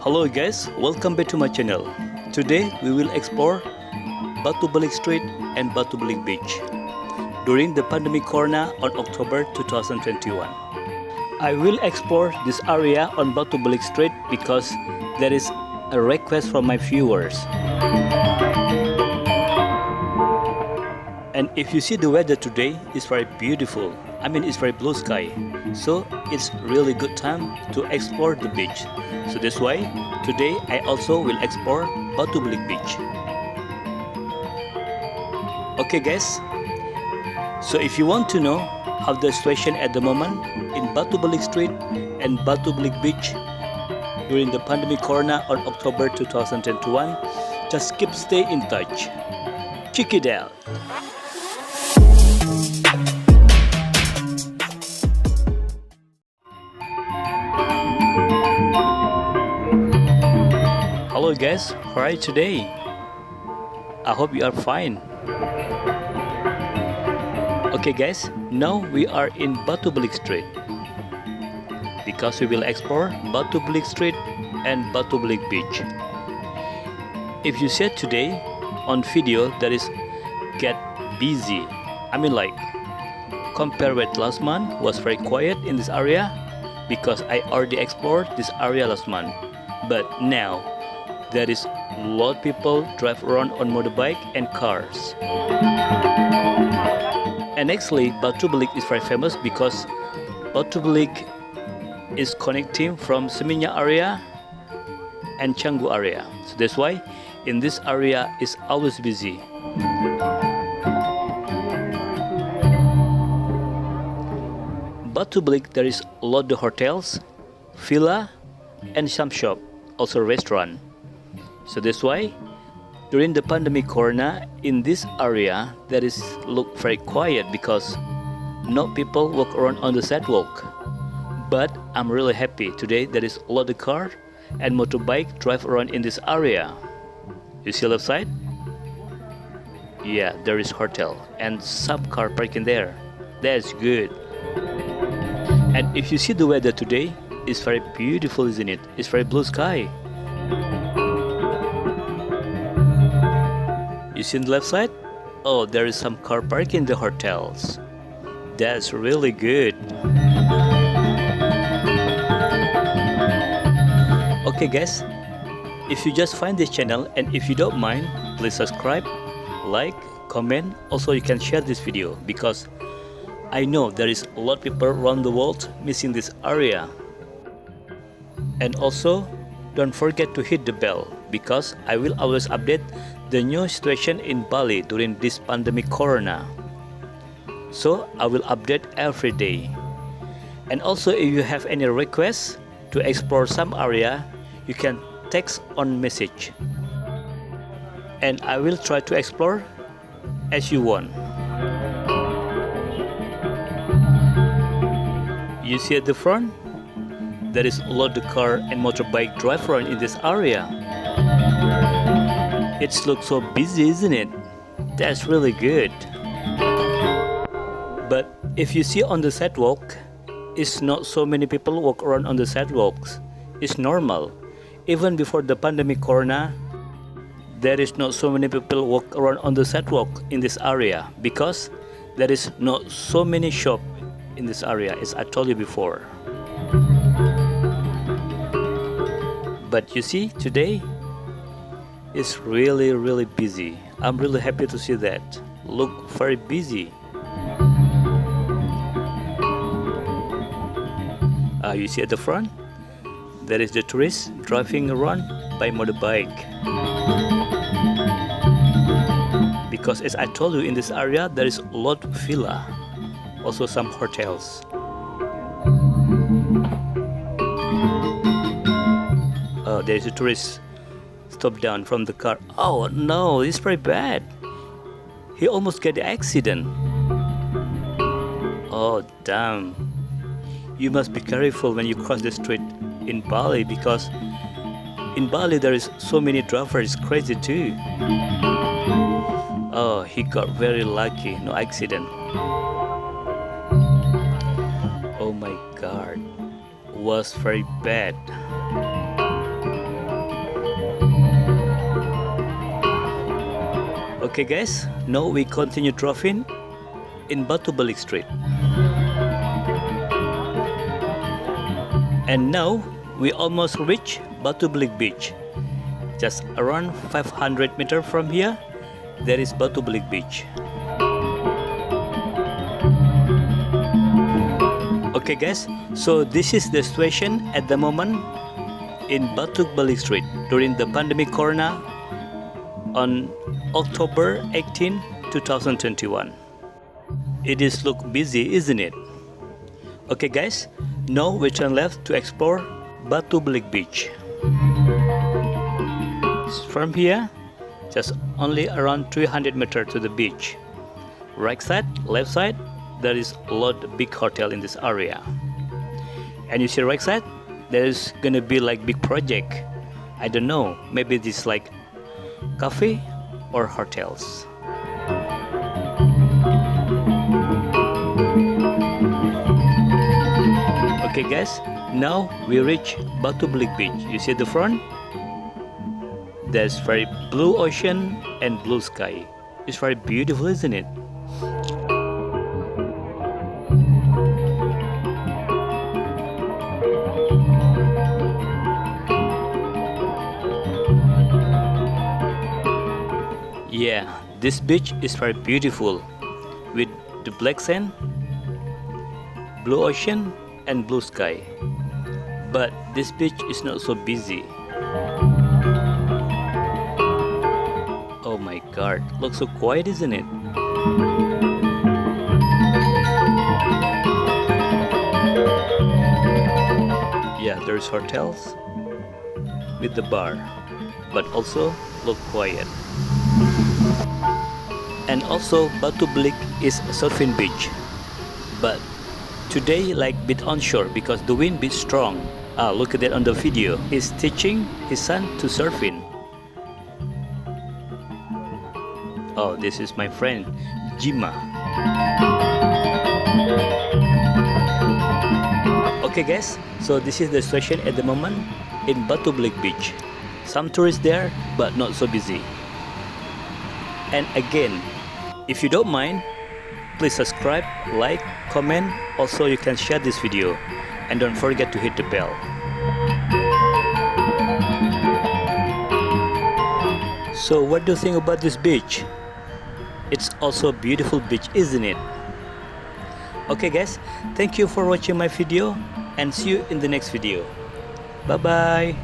Hello guys, welcome back to my channel. Today we will explore Batu Belig Street and Batublick Beach during the pandemic corona on October 2021. I will explore this area on Batu Belig Street because there is a request from my viewers. And if you see the weather today, it's very beautiful. I mean, it's very blue sky. So it's really good time to explore the beach. So that's why today I also will explore Batu Belig Beach. Okay guys, so if you want to know how the situation at the moment in Batu Belig Street and Batublick Beach during the pandemic corona on October 2021, just keep stay in touch. Check it out. Hello guys, how are you today? I hope you are fine. Okay guys, now we are in Batu Belig Street because we will explore Batu Belig Street and Batublick Beach. If you said today on video that is get busy, I mean like compared with last month was very quiet in this area because I already explored this area last month, but now there is a lot of people drive around on motorbike and cars. And actually, Batublick is very famous because Batublick is connecting from Seminyak area and Canggu area. So that's why in this area is always busy. Batublick there is a lot of hotels, villa, and some shop, also restaurant. So that's why during the pandemic corona in this area that is look very quiet because no people walk around on the sidewalk. But I'm really happy today there is a lot of car and motorbike drive around in this area. You see left side? Yeah, there is hotel and some car parking there. That's good. And if you see the weather today, it's very beautiful, isn't it? It's very blue sky. You see on the left side? Oh, there is some car park in the hotels. That's really good. Okay guys, if you just find this channel and if you don't mind, please subscribe, like, comment. Also you can share this video because I know there is a lot of people around the world missing this area. And also don't forget to hit the bell because I will always update the new situation in Bali during this pandemic corona. So I will update every day. And also if you have any requests to explore some area, you can text on message. And I will try to explore as you want. You see at the front? There is a lot of car and motorbike drive around in this area. It looks so busy, isn't it? That's really good. But if you see on the sidewalk, it's not so many people walk around on the sidewalks. It's normal. Even before the pandemic corona, there is not so many people walk around on the sidewalk in this area because there is not so many shops in this area, as I told you before. But you see, today it's really busy. I'm really happy to see that. Look very busy. You see at the front, there is the tourists driving around by motorbike. Because as I told you, in this area there is a lot of villa, also some hotels. Oh, there is a tourist stop down from the car. Oh no, it's very bad. He almost get the accident. Oh damn. You must be careful when you cross the street in Bali because in Bali there is so many drivers, crazy too. Oh, he got very lucky, no accident. Oh my god, was very bad. Okay guys, now we continue driving in Batu Belig Street. And now we almost reach Batublick Beach. Just around 500 meters from here, there is Batublick Beach. Okay guys, so this is the situation at the moment in Batu Belig Street during the pandemic corona on October 18, 2021. It is look busy, isn't it? Okay guys, now we turn left to explore Batublick Beach. From here, just only around 300 meters to the beach. Right side, left side, there is a lot of big hotel in this area. And you see right side, there is gonna be like big project. I don't know, maybe this like cafe or hotels. Okay guys, now we reach Batublick Beach. You see the front? There's very blue ocean and blue sky. It's very beautiful, isn't it? Yeah, this beach is very beautiful with the black sand, blue ocean and blue sky. But this beach is not so busy. Oh my god, looks so quiet, isn't it? Yeah, there's hotels with the bar, but also look quiet. And also Batublick is a surfing beach, but today like bit onshore because the wind is strong. Look at that on the video. He's teaching his son to surfing. Oh, this is my friend Jima. Okay guys, so this is the situation at the moment in Batublick Beach. Some tourists there, but not so busy. And again, if you don't mind, please subscribe, like, comment. Also, you can share this video. And don't forget to hit the bell. So what do you think about this beach? It's also a beautiful beach, isn't it? Okay guys, thank you for watching my video and see you in the next video. Bye bye.